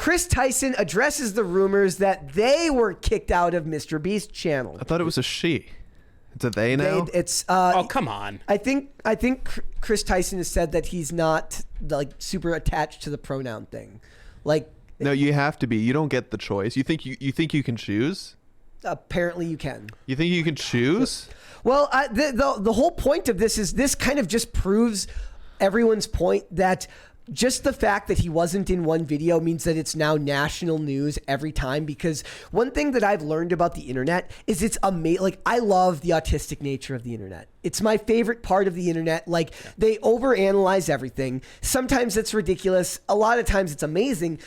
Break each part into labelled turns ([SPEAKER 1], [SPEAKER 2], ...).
[SPEAKER 1] Chris Tyson addresses the rumors that they were kicked out of MrBeast channel.
[SPEAKER 2] I thought it was a she. It's a they now?
[SPEAKER 3] Oh, come on.
[SPEAKER 1] I think Chris Tyson has said that he's not like super attached to the pronoun thing. Like,
[SPEAKER 2] no, you have to be. You don't get the choice. You think you can choose?
[SPEAKER 1] Apparently you can.
[SPEAKER 2] You think you can choose?
[SPEAKER 1] Well, the whole point of this is this kind of just proves everyone's point that just the fact that he wasn't in one video means that it's now national news every time, because one thing that I've learned about the internet is it's amazing. Like, I love the autistic nature of the internet. It's my favorite part of the internet. Like, they overanalyze everything. Sometimes it's ridiculous. A lot of times it's amazing.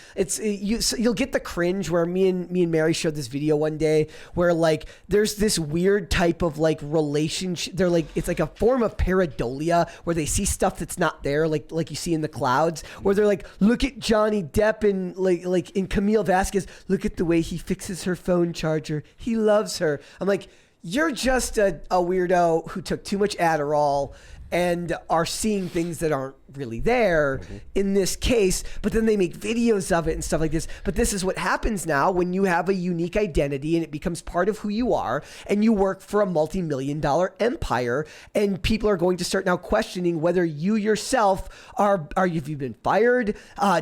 [SPEAKER 1] You'll get the cringe where me and Mary showed this video one day where like there's this weird type of like relationship. They're like, it's like a form of pareidolia where they see stuff that's not there, like you see in the clouds, where they're like, look at Johnny Depp and like in Camille Vasquez, look at the way he fixes her phone charger. He loves her. I'm like, you're just a weirdo who took too much Adderall and are seeing things that aren't really there in this case, but then they make videos of it and stuff like this. But this is what happens now when you have a unique identity and it becomes part of who you are, and you work for a multi-million-dollar empire, and people are going to start now questioning whether you yourself have you been fired?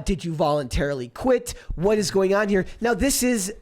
[SPEAKER 1] Did you voluntarily quit? What is going on here? Now, this is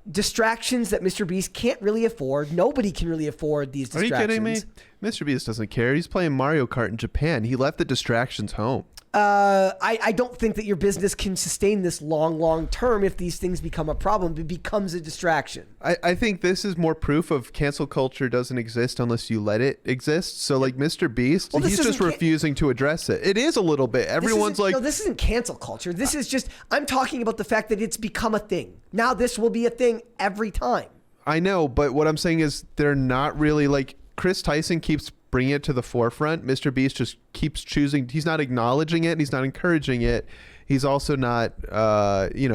[SPEAKER 1] distractions that MrBeast can't really afford. Nobody can really afford these distractions.
[SPEAKER 2] Are you kidding me? MrBeast doesn't care. He's playing Mario Kart in Japan. He left the distractions home.
[SPEAKER 1] I don't think that your business can sustain this long term if these things become a problem. It becomes a distraction.
[SPEAKER 2] I think this is more proof of cancel culture doesn't exist unless you let it exist. So like MrBeast, he's just refusing to address it. It is a little bit. Everyone's like...
[SPEAKER 1] No, this isn't cancel culture. This is just... I'm talking about the fact that it's become a thing. Now this will be a thing every time.
[SPEAKER 2] I know, but what I'm saying is they're not really like... Chris Tyson keeps bringing it to the forefront. MrBeast just keeps choosing. He's not acknowledging it. He's not encouraging it. He's also not,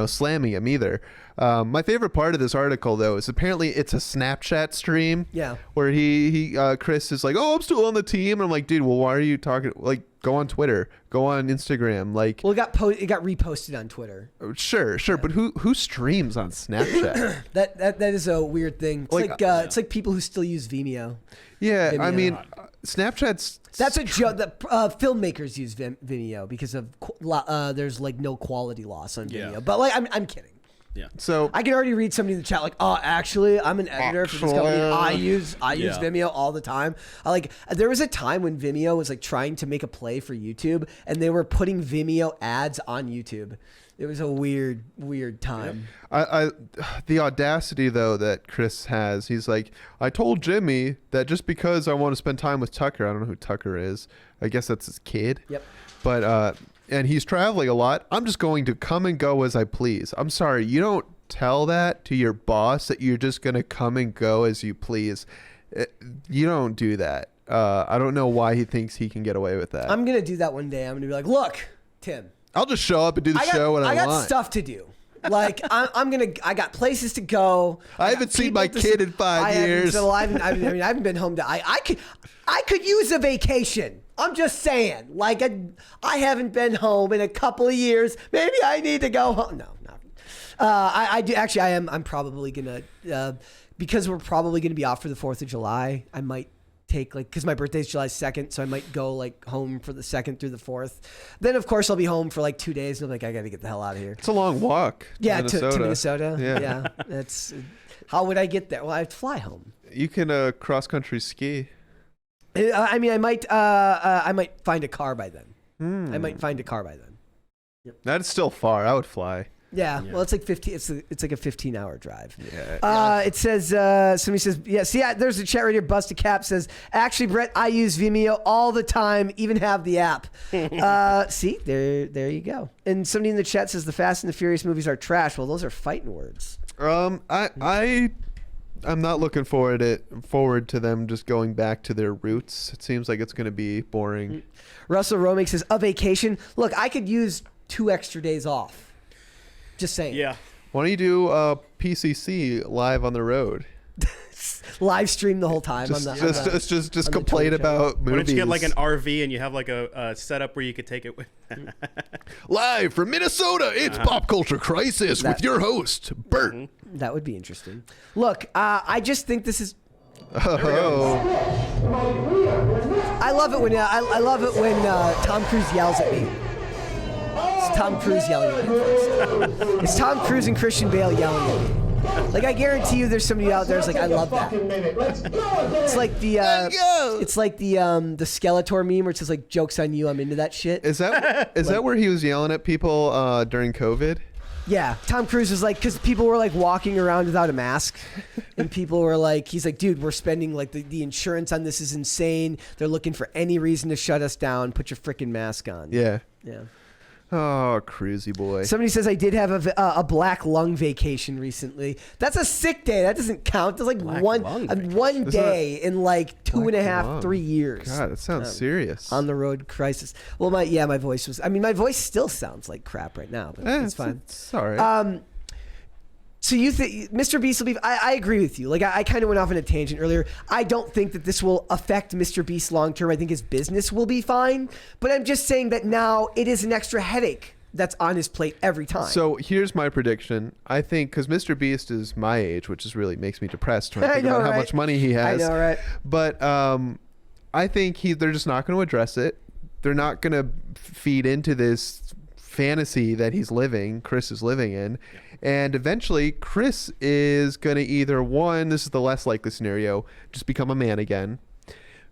[SPEAKER 2] slamming him either. My favorite part of this article, though, is apparently it's a Snapchat stream.
[SPEAKER 1] Yeah.
[SPEAKER 2] Where Chris is like, "Oh, I'm still on the team," and I'm like, "Dude, well, why are you talking? Like, go on Twitter, go on Instagram." Like,
[SPEAKER 1] well, it got reposted on Twitter.
[SPEAKER 2] Sure, yeah. But who streams on Snapchat?
[SPEAKER 1] that is a weird thing. It's it's like people who still use Vimeo.
[SPEAKER 2] Yeah, Vimeo. I mean, Snapchat's...
[SPEAKER 1] That's a joke that filmmakers use Vimeo because of there's like no quality loss on Vimeo. But like, I'm kidding.
[SPEAKER 2] Yeah. So
[SPEAKER 1] I can already read somebody in the chat like, "Oh, actually, I'm an editor for this company. I use Vimeo all the time." There was a time when Vimeo was like trying to make a play for YouTube, and they were putting Vimeo ads on YouTube. It was a weird time.
[SPEAKER 2] The audacity, though, that Chris has, he's like, "I told Jimmy that just because I want to spend time with Tucker," I don't know who Tucker is. I guess that's his kid.
[SPEAKER 1] Yep.
[SPEAKER 2] But, and he's traveling a lot. "I'm just going to come and go as I please." I'm sorry, you don't tell that to your boss that you're just going to come and go as you please. You don't do that. I don't know why he thinks he can get away with that.
[SPEAKER 1] I'm going to do that one day. I'm going to be like, "Look, Tim.
[SPEAKER 2] I'll just show up and do the show when I want.
[SPEAKER 1] I got stuff to do. Like I got places to go.
[SPEAKER 2] I haven't seen my kid in 5 years.
[SPEAKER 1] I haven't been home I could use a vacation. I'm just saying. Like I haven't been home in a couple of years. Maybe I need to go home. No, not. I do actually. I'm probably gonna because we're probably gonna be off for the 4th of July. I might take because my birthday's July 2nd, so I might go like home for the 2nd through the 4th. Then of course I'll be home for like 2 days, and I'm like, I gotta get the hell out of here.
[SPEAKER 2] It's a long walk.
[SPEAKER 1] Yeah, to Minnesota. Yeah, that's how would I get there? Well, I'd fly home.
[SPEAKER 2] You can cross country ski.
[SPEAKER 1] I mean, I might find a car by then. I might find a car by then.
[SPEAKER 2] Yep. That's still far. I would fly.
[SPEAKER 1] Yeah, well, it's like 15. It's like a 15-hour drive.
[SPEAKER 2] Yeah.
[SPEAKER 1] It says somebody says there's a chat right here. Busted Cap says, "Actually, Brett, I use Vimeo all the time. Even have the app." See, there you go. And somebody in the chat says the Fast and the Furious movies are trash. Well, those are fighting words.
[SPEAKER 2] I'm not looking forward to them just going back to their roots. It seems like it's going to be boring.
[SPEAKER 1] Russell Romick says, "A vacation. Look, I could use 2 extra days off. Just saying."
[SPEAKER 3] Yeah.
[SPEAKER 2] Why don't you do PCC live on the road?
[SPEAKER 1] live stream the whole time.
[SPEAKER 2] Just complain about movies.
[SPEAKER 3] Why don't you get like an RV and you have like a setup where you could take it with?
[SPEAKER 2] Live from Minnesota, it's Pop Culture Crisis with your host, Bert.
[SPEAKER 1] That would be interesting. Look, I just think this is.
[SPEAKER 2] Oh.
[SPEAKER 1] I love it when Tom Cruise yells at me. It's Tom Cruise yelling at me first. It's Tom Cruise and Christian Bale yelling at me. Like, I guarantee you, there's somebody out there who's like, I love that. It's like the Skeletor meme where it says like, "Jokes on you, I'm into that shit."
[SPEAKER 2] Is that where he was yelling at people during COVID?
[SPEAKER 1] Yeah, Tom Cruise was like, because people were like walking around without a mask, and people were like, he's like, dude, we're spending like the insurance on this is insane. They're looking for any reason to shut us down. Put your freaking mask on.
[SPEAKER 2] Yeah.
[SPEAKER 1] Yeah.
[SPEAKER 2] Oh, cruisy boy.
[SPEAKER 1] Somebody says I did have a black lung vacation recently. That's a sick day. That doesn't count. That's like one day in like 2.5, 3 years.
[SPEAKER 2] God, that sounds serious.
[SPEAKER 1] On the road crisis. Well, my voice was. I mean, my voice still sounds like crap right now, but it's fine.
[SPEAKER 2] It's all right.
[SPEAKER 1] So you think MrBeast will be? I agree with you. Like I kind of went off on a tangent earlier. I don't think that this will affect MrBeast long term. I think his business will be fine. But I'm just saying that now it is an extra headache that's on his plate every time.
[SPEAKER 2] So here's my prediction. I think because MrBeast is my age, which is really makes me depressed trying to think about how much money he has.
[SPEAKER 1] I know, right?
[SPEAKER 2] But I think they're just not going to address it. They're not going to feed into this fantasy that Chris is living in. And eventually Chris is going to either one, this is the less likely scenario, just become a man again.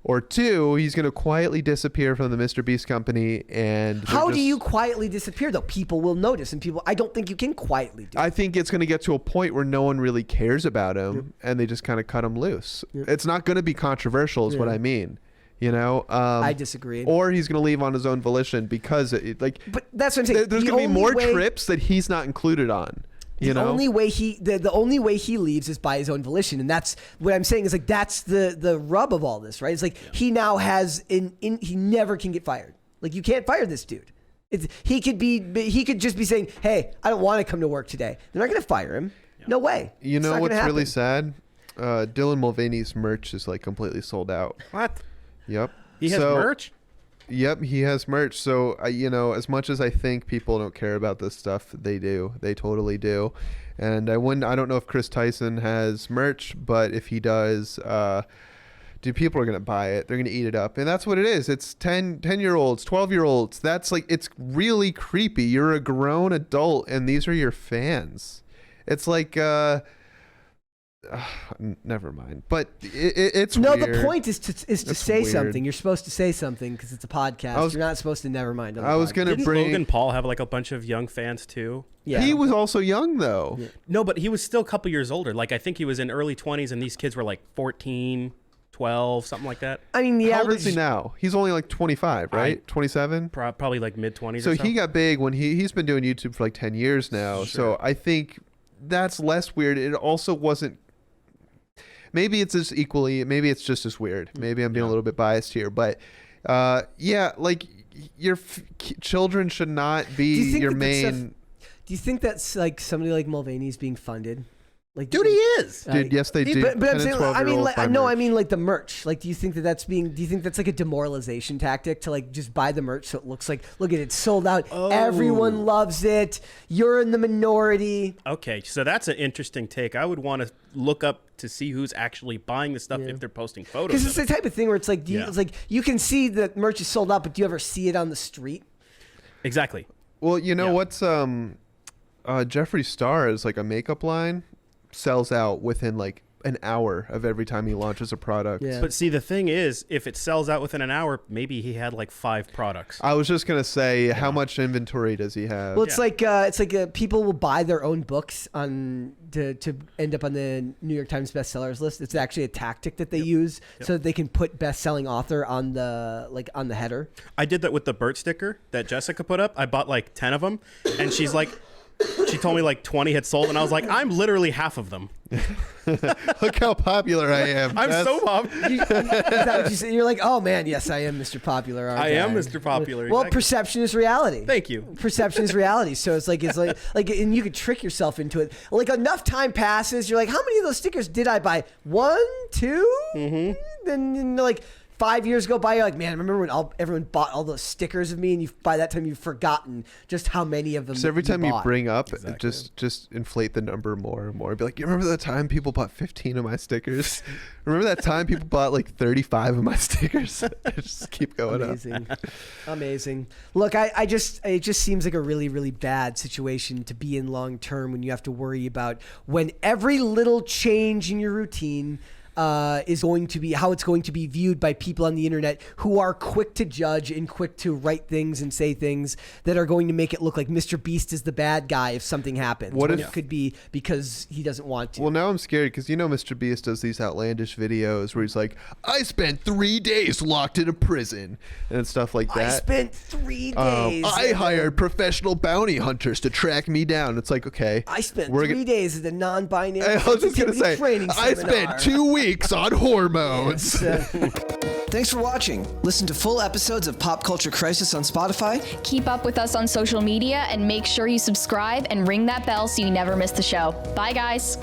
[SPEAKER 2] Or two, he's going to quietly disappear from the MrBeast company. And
[SPEAKER 1] how do you quietly disappear though? People will notice, and I don't think you can quietly do it.
[SPEAKER 2] I think it's going to get to a point where no one really cares about him, and they just kind of cut him loose. It's not going to be controversial is what I mean. You know,
[SPEAKER 1] I disagree.
[SPEAKER 2] Or he's going to leave on his own volition because
[SPEAKER 1] But that's what I'm saying.
[SPEAKER 2] There's going to be more trips that he's not included on. The
[SPEAKER 1] only way he leaves is by his own volition, and that's what I'm saying is like that's the rub of all this, right? It's like he now has he never can get fired. Like you can't fire this dude. He could just be saying, "Hey, I don't want to come to work today." They're not going to fire him. Yeah. No way.
[SPEAKER 2] You know what's really sad? Dylan Mulvaney's merch is like completely sold out.
[SPEAKER 3] What?
[SPEAKER 2] Yep.
[SPEAKER 3] He has merch?
[SPEAKER 2] Yep, he has merch. So, as much as I think people don't care about this stuff, they do. They totally do. And I don't know if Chris Tyson has merch, but if he does, people are going to buy it. They're going to eat it up. And that's what it is. It's 10-year-olds, 12-year-olds. That's like, it's really creepy. You're a grown adult and these are your fans. It's like, never mind. But it's
[SPEAKER 1] no.
[SPEAKER 2] weird.
[SPEAKER 1] The point is to say weird. Something. You're supposed to say something because it's a podcast. You're not supposed to never mind.
[SPEAKER 2] I was going to bring
[SPEAKER 3] Logan Paul have like a bunch of young fans too.
[SPEAKER 2] Yeah, he was also young though.
[SPEAKER 3] Yeah. No, but he was still a couple years older. Like I think he was in early 20s, and these kids were like 14, 12, something like that.
[SPEAKER 1] I mean,
[SPEAKER 2] how old is he now? He's only like 25, right? 27.
[SPEAKER 3] Probably like mid 20s.
[SPEAKER 2] So he got big when he's been doing YouTube for like 10 years now. Sure. So I think that's less weird. It also wasn't. Maybe it's just just as weird. Maybe I'm being a little bit biased here, but like your children should not be your main.
[SPEAKER 1] Do you think that's like somebody like Mulvaney's being funded? Like,
[SPEAKER 3] dude, he is.
[SPEAKER 2] Dude, yes, they do.
[SPEAKER 1] But I'm saying, I mean, like the merch. Like, do you think that's like a demoralization tactic to like just buy the merch so it looks like, look at it, it's sold out. Oh. Everyone loves it. You're in the minority.
[SPEAKER 3] Okay, so that's an interesting take. I would want to look up to see who's actually buying the stuff if they're posting photos.
[SPEAKER 1] Because it's the type of thing where it's like, it's like you can see that merch is sold out, but do you ever see it on the street?
[SPEAKER 3] Exactly.
[SPEAKER 2] Well, what's Jeffree Star is like a makeup line. Sells out within like an hour of every time he launches a product.
[SPEAKER 3] Yeah. But see, the thing is, if it sells out within an hour, maybe he had like 5 products.
[SPEAKER 2] I was just gonna say, how much inventory does he have?
[SPEAKER 1] Well, it's like people will buy their own books to end up on the New York Times bestsellers list. It's actually a tactic that they use so that they can put best-selling author on the header.
[SPEAKER 3] I did that with the Bert sticker that Jessica put up. I bought like 10 of them, and she's like, she told me like 20 had sold, and I was like, I'm literally half of them.
[SPEAKER 2] Look how popular I am.
[SPEAKER 3] I'm so popular.
[SPEAKER 1] Is that what you say? You're like, oh man, yes, I am Mr. Popular. Aren't
[SPEAKER 3] I am Mr. Popular.
[SPEAKER 1] Well,
[SPEAKER 3] exactly.
[SPEAKER 1] perception is reality.
[SPEAKER 3] Thank you.
[SPEAKER 1] Perception is reality. So it's like, and you could trick yourself into it. Like enough time passes, you're like, how many of those stickers did I buy? 1, 2? Mm-hmm. Then like 5 years go by, you're like, man, remember when everyone bought all those stickers of me, and by that time you've forgotten just how many of them.
[SPEAKER 2] So every time you
[SPEAKER 1] bought.
[SPEAKER 2] bring up,
[SPEAKER 3] Exactly.
[SPEAKER 2] just inflate the number more and more. Be like, you remember that time people bought 15 of my stickers? Remember that time people bought like 35 of my stickers? Just keep going
[SPEAKER 1] Amazing. Amazing. Look, it just seems like a really, really bad situation to be in long term when you have to worry about when every little change in your routine is going to be how it's going to be viewed by people on the internet who are quick to judge and quick to write things and say things that are going to make it look like MrBeast is the bad guy if something happens.
[SPEAKER 2] What
[SPEAKER 1] when
[SPEAKER 2] if-
[SPEAKER 1] it could be because he doesn't want to.
[SPEAKER 2] Well, now I'm scared because MrBeast does these outlandish videos where he's like, I spent 3 days locked in a prison and stuff like that.
[SPEAKER 1] I spent 3 days.
[SPEAKER 2] I hired professional bounty hunters to track me down. It's like, okay.
[SPEAKER 1] I spent
[SPEAKER 2] we're
[SPEAKER 1] 3 days at the non-binary
[SPEAKER 2] I was just gonna
[SPEAKER 1] sensitivity
[SPEAKER 2] say,
[SPEAKER 1] training
[SPEAKER 2] I
[SPEAKER 1] seminar.
[SPEAKER 2] spent 2 weeks on hormones.
[SPEAKER 1] Thanks for watching. Listen to full episodes of Pop Culture Crisis on Spotify.
[SPEAKER 4] Keep up with us on social media and make sure you subscribe and ring that bell so you never miss the show. Bye, guys.